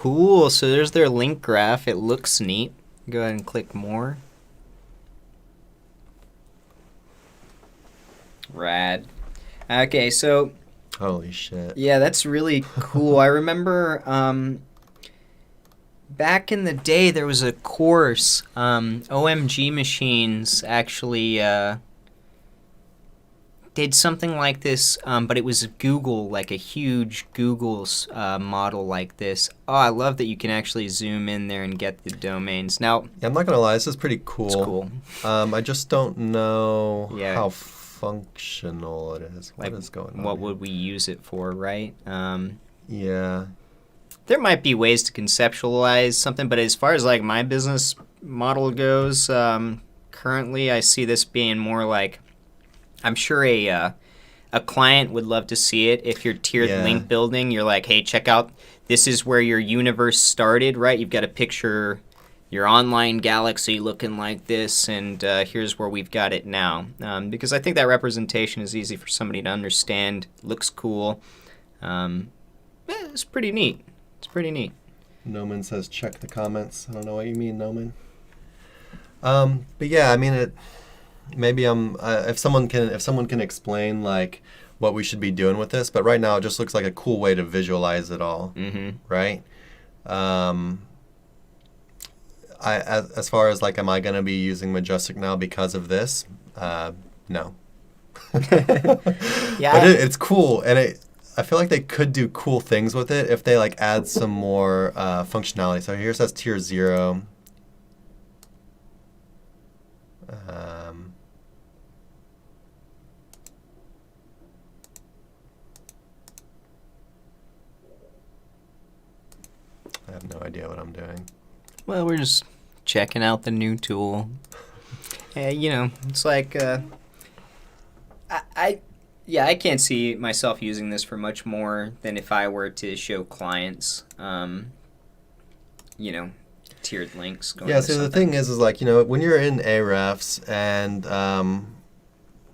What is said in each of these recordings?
Cool. So there's their link graph. It looks neat. Go ahead and click more. Rad. Okay, so Holy shit. yeah, that's really cool. I remember back in the day there was a course, OMG Machines actually did something like this, but it was Google, like a huge Google model like this. Oh, I love that you can actually zoom in there and get the domains. Now, Yeah, I'm not going to lie, this is pretty cool. it's cool. I just don't know Yeah. how functional it is. What is going on? What here? would we use it for, right? Yeah. There might be ways to conceptualize something, but as far as like my business model goes, currently I see this being more like, I'm sure a client would love to see it. If you're tiered Yeah. link building, you're like, hey, check out, this is where your universe started, right? You've got to picture your online galaxy looking like this, and here's where we've got it now. Because I think that representation is easy for somebody to understand, looks cool. It's pretty neat. It's pretty neat. Noman says check the comments. I don't know what you mean, Noman. But yeah, I mean it. Maybe if someone can explain like what we should be doing with this, but right now it just looks like a cool way to visualize it all, right? As far as like, am I gonna be using Majestic now because of this? No. Yeah, But it's cool, and I feel like they could do cool things with it if they like add some more functionality. So here it says tier 0. I have no idea what I'm doing. well, we're just checking out the new tool. It's like I can't see myself using this for much more than if I were to show clients, tiered links. Going Yeah, to so the something. thing is like, when you're in Ahrefs and,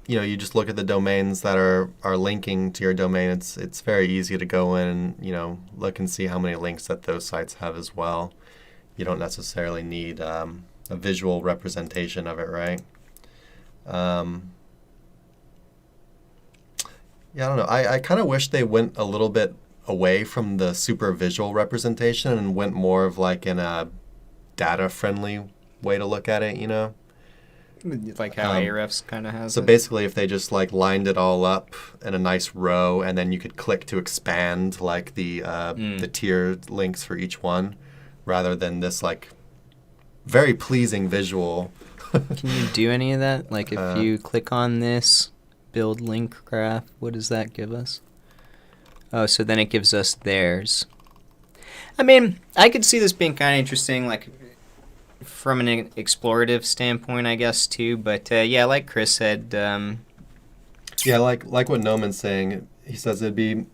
you just look at the domains that are linking to your domain, it's very easy to go in and, look and see how many links that those sites have as well. You don't necessarily need a visual representation of it, right? Yeah, I don't know. I kind of wish they went a little bit away from the super visual representation and went more of like in a data-friendly way to look at it, Like how Ahrefs kind of has So it. basically, if they just like lined it all up in a nice row, and then you could click to expand like the tiered links for each one, rather than this like very pleasing visual. Can you do any of that? Like if you click on this, build link graph, what does that give us? Oh, so then it gives us theirs. I mean, I could see this being kind of interesting, like from an explorative standpoint, I guess, too. But yeah, like Chris said, Yeah, like what Noman's saying. He says it'd be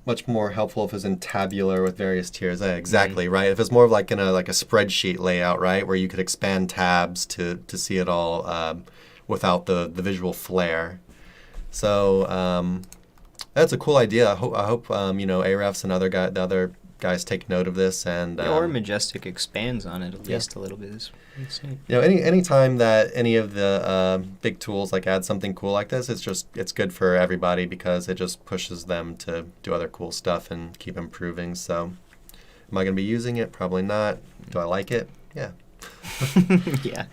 much more helpful if it was in tabular with various tiers. Exactly, right? If it's more of like in a spreadsheet layout, right, where you could expand tabs to see it all without the visual flair. So that's a cool idea. I hope Ahrefs and the other guys take note of this, and or Majestic expands on it at least a little bit. It's neat. any time that any of the big tools like add something cool like this, it's good for everybody because it just pushes them to do other cool stuff and keep improving. So, am I going to be using it? Probably not. Do I like it? Yeah. Yeah.